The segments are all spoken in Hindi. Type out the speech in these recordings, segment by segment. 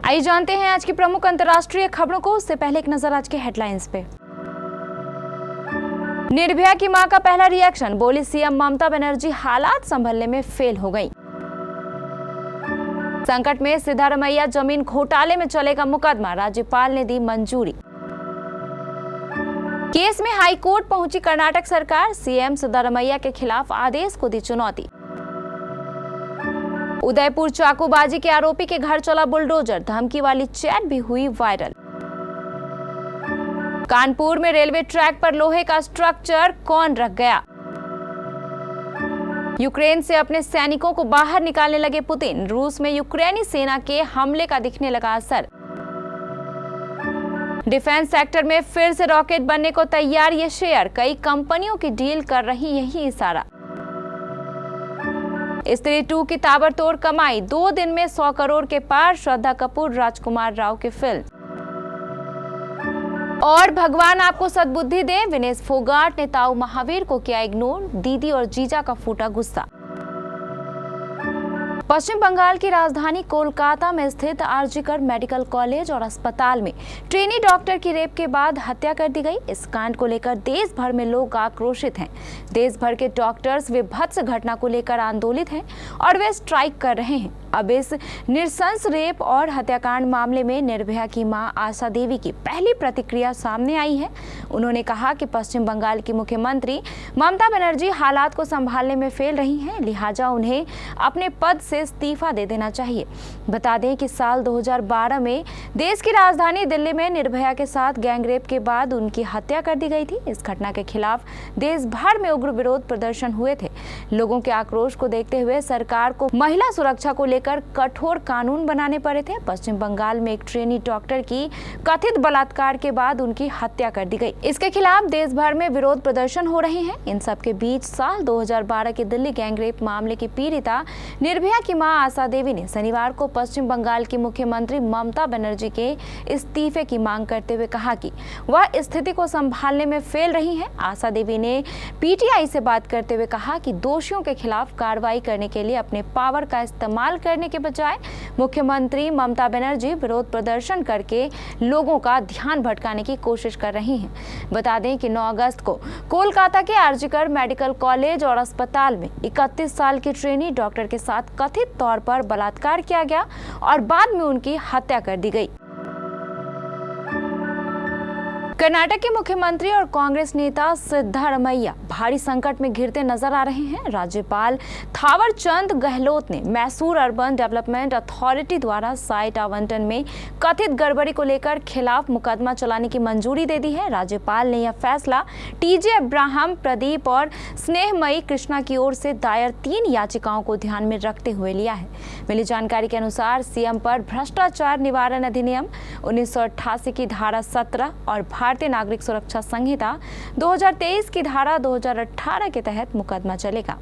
आइए जानते हैं आज की प्रमुख अंतर्राष्ट्रीय खबरों को। उससे पहले एक नजर आज के हेडलाइंस पे। निर्भया की मां का पहला रिएक्शन, बोली सीएम ममता बनर्जी हालात संभलने में फेल हो गई। संकट में सिद्धारमैया, जमीन घोटाले में चलेगा मुकदमा, राज्यपाल ने दी मंजूरी। केस में हाई कोर्ट पहुंची कर्नाटक सरकार, सीएम सिद्धारमैया के खिलाफ आदेश को दी चुनौती। उदयपुर चाकूबाजी के आरोपी के घर चला बुलडोजर, धमकी वाली चैट भी हुई वायरल। कानपुर में रेलवे ट्रैक पर लोहे का स्ट्रक्चर कौन रख गया। यूक्रेन से अपने सैनिकों को बाहर निकालने लगे पुतिन, रूस में यूक्रेनी सेना के हमले का दिखने लगा असर। डिफेंस सेक्टर में फिर से रॉकेट बनने को तैयार ये शेयर, कई कंपनियों की डील कर रही यही इशारा। स्त्री 2 की ताबड़तोड़ कमाई, 2 दिन में 100 करोड़ के पार, श्रद्धा कपूर, राजकुमार राव की फिल्म। और भगवान आपको सद्बुद्धि दे, विनेश फोगाट ने ताऊ महावीर को किया इग्नोर, दीदी और जीजा का फूटा गुस्सा। पश्चिम बंगाल की राजधानी कोलकाता में स्थित आरजीकर मेडिकल कॉलेज और अस्पताल में ट्रेनी डॉक्टर की रेप के बाद हत्या कर दी गई। इस कांड को लेकर देश भर में लोग आक्रोशित हैं। देश भर के डॉक्टर्स विभत्स घटना को लेकर आंदोलित हैं और वे स्ट्राइक कर रहे हैं। अब इस नृशंस रेप और हत्याकांड मामले में निर्भया की मां आशा देवी की पहली प्रतिक्रिया सामने आई है। उन्होंने कहा कि पश्चिम बंगाल की मुख्यमंत्री ममता बनर्जी हालात को संभालने में फेल रही हैं, लिहाजा उन्हें अपने पद से इस्तीफा दे देना चाहिए। बता दें कि साल 2012 में देश की राजधानी दिल्ली में निर्भया के साथ गैंगरेप के बाद उनकी हत्या कर दी गई थी। इस घटना के खिलाफ देश भर में उग्र विरोध प्रदर्शन हुए थे। लोगों के आक्रोश को देखते हुए सरकार को महिला सुरक्षा को लेकर कठोर कानून बनाने पड़े थे। पश्चिम बंगाल में एक ट्रेनी डॉक्टर की कथित बलात्कार के बाद उनकी हत्या कर दी गई। इसके खिलाफ देश भर में विरोध प्रदर्शन हो रहे हैं। इन सब के बीच साल 2012 के दिल्ली गैंगरेप मामले की पीड़िता निर्भया की मां आशा देवी ने शनिवार को पश्चिम बंगाल की मुख्यमंत्री ममता बनर्जी के इस्तीफे की मांग करते हुए कहा कि वह स्थिति को संभालने में फेल रही हैं। आशा देवी ने पीटीआई से बात करते हुए कहा कि दोषियों के खिलाफ कार्रवाई करने के लिए अपने पावर का इस्तेमाल करने के बजाय मुख्यमंत्री ममता बनर्जी विरोध प्रदर्शन करके लोगों का ध्यान भटकाने की कोशिश कर रही हैं। बता दें कि 9 अगस्त को कोलकाता के आरजीकर मेडिकल कॉलेज और अस्पताल में 31 साल की ट्रेनी डॉक्टर के साथ कथित तौर पर बलात्कार किया गया और बाद में उनकी हत्या कर दी गई। कर्नाटक के मुख्यमंत्री और कांग्रेस नेता सिद्धारमैया भारी संकट में घिरते नजर आ रहे हैं। राज्यपाल थावरचंद गहलोत ने मैसूर अर्बन डेवलपमेंट अथॉरिटी द्वारा साइट आवंटन में कथित गड़बड़ी को लेकर खिलाफ मुकदमा चलाने की मंजूरी दे दी है। राज्यपाल ने यह फैसला टीजे अब्राहम, प्रदीप और स्नेहमयी कृष्णा की ओर से दायर 3 याचिकाओं को ध्यान में रखते हुए लिया है। मिली जानकारी के अनुसार सीएम पर भ्रष्टाचार निवारण अधिनियम 1988 की धारा 17 और भारतीय नागरिक सुरक्षा संहिता 2023 की धारा 2018 के तहत मुकदमा चलेगा।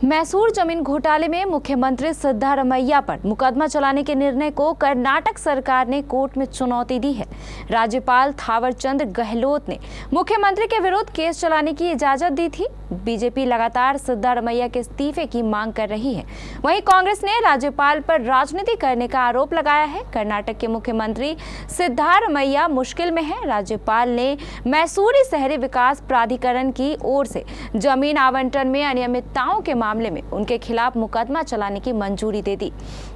मैसूर जमीन घोटाले में मुख्यमंत्री सिद्धारमैया पर मुकदमा चलाने के निर्णय को कर्नाटक सरकार ने कोर्ट में चुनौती दी है। राज्यपाल थावरचंद गहलोत ने मुख्यमंत्री के विरुद्ध केस चलाने की इजाजत दी थी। बीजेपी लगातार सिद्धारमैया के इस्तीफे की मांग कर रही है। वहीं कांग्रेस ने राज्यपाल पर राजनीति करने का आरोप लगाया है। कर्नाटक के मुख्यमंत्री सिद्धारमैया मुश्किल में है। राज्यपाल ने मैसूरी शहरी विकास प्राधिकरण की ओर से जमीन आवंटन में अनियमितताओं के मामले में उनके खिलाफ मुकदमा चलाने की मंजूरी दे दी।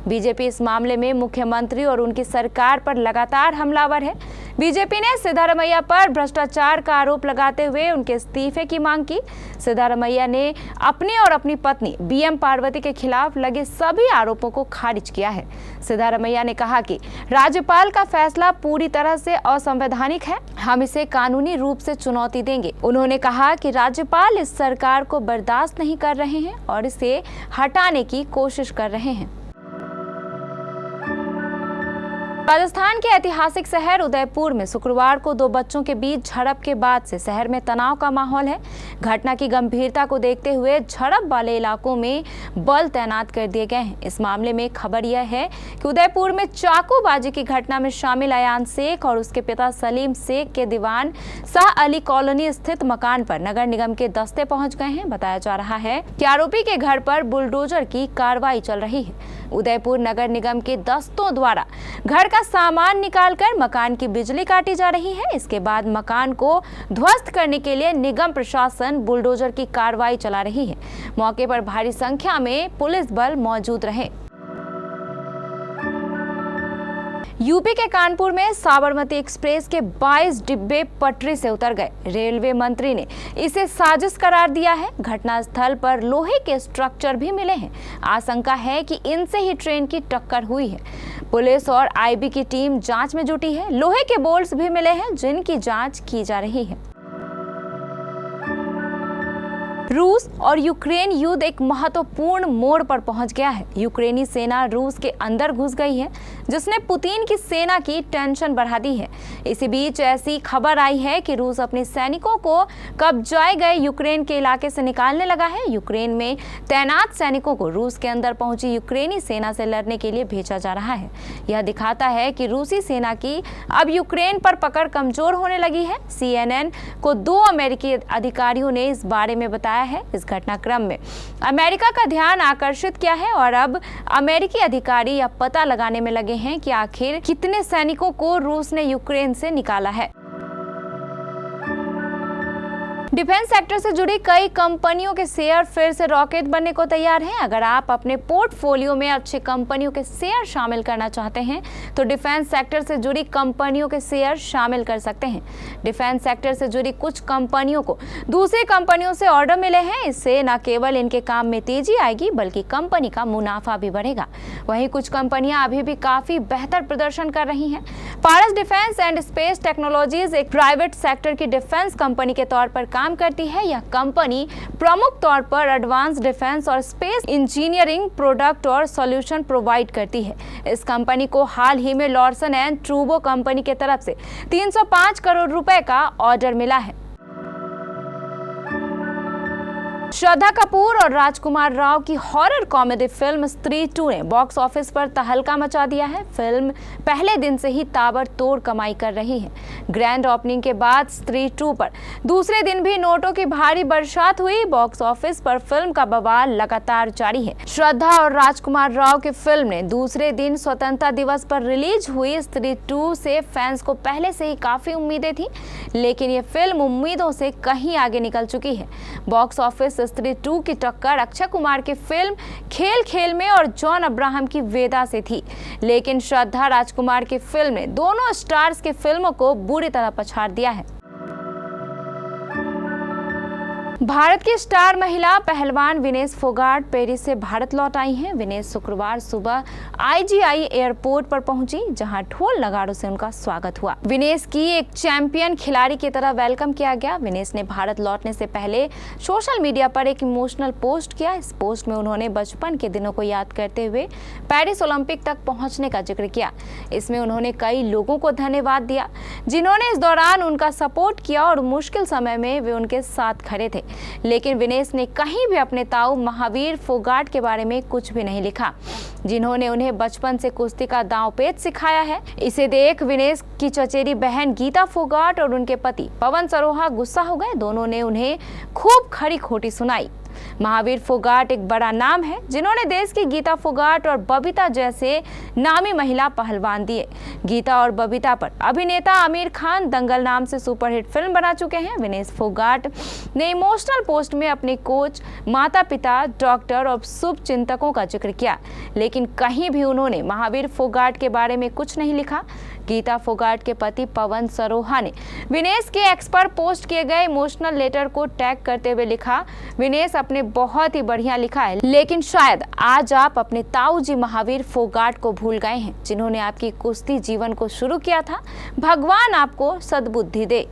बीजेपी इस मामले में मुख्यमंत्री और उनकी सरकार पर लगातार हमलावर है। बीजेपी ने सिद्धारमैया पर भ्रष्टाचार का आरोप लगाते हुए उनके इस्तीफे की मांग की। सिद्धारमैया ने अपने और अपनी पत्नी बीएम पार्वती के खिलाफ लगे सभी आरोपों को खारिज किया है। सिद्धारमैया ने कहा कि राज्यपाल का फैसला पूरी तरह से असंवैधानिक है, हम इसे कानूनी रूप से चुनौती देंगे। उन्होंने कहा कि राज्यपाल इस सरकार को बर्दाश्त नहीं कर रहे हैं और इसे हटाने की कोशिश कर रहे हैं। राजस्थान के ऐतिहासिक शहर उदयपुर में शुक्रवार को 2 बच्चों के बीच झड़प के बाद से शहर में तनाव का माहौल है। घटना की गंभीरता को देखते हुए झड़प वाले इलाकों में बल तैनात कर दिए गए हैं। इस मामले में खबर यह है कि उदयपुर में चाकूबाजी की घटना में शामिल अयान शेख और उसके पिता सलीम शेख के दीवान शाह अली कॉलोनी स्थित मकान पर नगर निगम के दस्ते पहुंच गए हैं। बताया जा रहा है कि आरोपी के घर पर बुलडोजर की कार्रवाई चल रही है। उदयपुर नगर निगम के दस्तों द्वारा घर का सामान निकालकर मकान की बिजली काटी जा रही है। इसके बाद मकान को ध्वस्त करने के लिए निगम प्रशासन बुलडोजर की कार्रवाई चला रही है। मौके पर भारी संख्या में पुलिस बल मौजूद रहे। यूपी के कानपुर में साबरमती एक्सप्रेस के 22 डिब्बे पटरी से उतर गए। रेलवे मंत्री ने इसे साजिश करार दिया है। घटनास्थल पर लोहे के स्ट्रक्चर भी मिले हैं। आशंका है कि इनसे ही ट्रेन की टक्कर हुई है। पुलिस और आईबी की टीम जांच में जुटी है। लोहे के बोल्ट्स भी मिले हैं जिनकी जांच की जा रही है। रूस और यूक्रेन युद्ध एक महत्वपूर्ण मोड़ पर पहुंच गया है। यूक्रेनी सेना रूस के अंदर घुस गई है, जिसने पुतिन की सेना की टेंशन बढ़ा दी है। इसी बीच ऐसी खबर आई है कि रूस अपने सैनिकों को कब्जाए गए यूक्रेन के इलाके से निकालने लगा है। यूक्रेन में तैनात सैनिकों को रूस के अंदर पहुंची यूक्रेनी सेना से लड़ने के लिए भेजा जा रहा है। यह दिखाता है कि रूसी सेना की अब यूक्रेन पर पकड़ कमजोर होने लगी है। CNN को 2 अमेरिकी अधिकारियों ने इस बारे में बताया है। इस घटनाक्रम में अमेरिका का ध्यान आकर्षित किया है और अब अमेरिकी अधिकारी यह पता लगाने में लगे हैं कि आखिर कितने सैनिकों को रूस ने यूक्रेन से निकाला है। डिफेंस सेक्टर से जुड़ी कई कंपनियों के शेयर फिर से रॉकेट बनने को तैयार हैं। अगर आप अपने पोर्टफोलियो में अच्छी कंपनियों के शेयर शामिल करना चाहते हैं तो डिफेंस सेक्टर से जुड़ी कंपनियों के शेयर शामिल कर सकते हैं। डिफेंस सेक्टर से जुड़ी कुछ कंपनियों को दूसरी कंपनियों से ऑर्डर मिले हैं। इससे न केवल इनके काम में तेजी आएगी बल्कि कंपनी का मुनाफा भी बढ़ेगा। वहीं कुछ कंपनियां अभी भी काफी बेहतर प्रदर्शन कर रही हैं। पारस डिफेंस एंड स्पेस टेक्नोलॉजीज एक प्राइवेट सेक्टर की डिफेंस कंपनी के तौर पर काम करती है। यह कंपनी प्रमुख तौर पर एडवांस डिफेंस और स्पेस इंजीनियरिंग प्रोडक्ट और सॉल्यूशन प्रोवाइड करती है। इस कंपनी को हाल ही में लॉर्सन एंड ट्रूबो कंपनी की तरफ से 305 करोड़ रुपए का ऑर्डर मिला है। श्रद्धा कपूर और राजकुमार राव की हॉरर कॉमेडी फिल्म स्त्री 2 ने बॉक्स ऑफिस पर तहलका मचा दिया है। फिल्म पहले दिन से ही ताबड़तोड़ कमाई कर रही है। ग्रैंड ओपनिंग के बाद स्त्री 2 पर दूसरे दिन भी नोटों की भारी बरसात हुई। बॉक्स ऑफिस पर फिल्म का बवाल लगातार जारी है। श्रद्धा और राजकुमार राव की फिल्म ने दूसरे दिन स्वतंत्रता दिवस पर रिलीज हुई स्त्री 2 से फैंस को पहले से ही काफी उम्मीदें थी, लेकिन ये फिल्म उम्मीदों से कहीं आगे निकल चुकी है। बॉक्स ऑफिस स्त्री 2 की टक्कर अक्षय कुमार की फिल्म खेल खेल में और जॉन अब्राहम की वेदा से थी, लेकिन श्रद्धा राजकुमार की फिल्म ने दोनों स्टार्स की फिल्मों को बुरी तरह पछाड़ दिया है। भारत की स्टार महिला पहलवान विनेश फोगाट पेरिस से भारत लौट आई हैं। विनेश शुक्रवार सुबह IGI एयरपोर्ट पर पहुंची, जहां ढोल नगाड़ों से उनका स्वागत हुआ। विनेश की एक चैंपियन खिलाड़ी की तरह वेलकम किया गया। विनेश ने भारत लौटने से पहले सोशल मीडिया पर एक इमोशनल पोस्ट किया। इस पोस्ट में उन्होंने बचपन के दिनों को याद करते हुए पेरिस ओलंपिक तक पहुंचने का जिक्र किया। इसमें उन्होंने कई लोगों को धन्यवाद दिया जिन्होंने इस दौरान उनका सपोर्ट किया और मुश्किल समय में वे उनके साथ खड़े थे। लेकिन विनेश ने कहीं भी अपने ताऊ महावीर फोगाट के बारे में कुछ भी नहीं लिखा, जिन्होंने उन्हें बचपन से कुश्ती का दांवपेच सिखाया है। इसे देख विनेश की चचेरी बहन गीता फोगाट और उनके पति पवन सरोहा गुस्सा हो गए। दोनों ने उन्हें खूब खरी खोटी सुनाई। महावीर फोगाट एक बड़ा नाम है, जिन्होंने देश की गीता फोगाट और बबीता जैसे नामी महिला पहलवान दिए। गीता और बबीता पर अभिनेता आमिर खान दंगल नाम से सुपरहिट फिल्म बना चुके हैं। विनेश फोगाट ने इमोशनल पोस्ट में अपने कोच, माता पिता, डॉक्टर और शुभ चिंतकों का जिक्र किया, लेकिन कहीं भी उन्होंने महावीर फोगाट के बारे में कुछ नहीं लिखा। गीता फोगाट के पति पवन सरोहा ने विनेश के एक्स पर पोस्ट किए गए इमोशनल लेटर को टैग करते हुए लिखा, विनेश अपने बहुत ही बढ़िया लिखा है, लेकिन शायद आज आप अपने ताऊ जी महावीर फोगाट को भूल गए हैं, जिन्होंने आपकी कुश्ती जीवन को शुरू किया था। भगवान आपको सद्बुद्धि दे।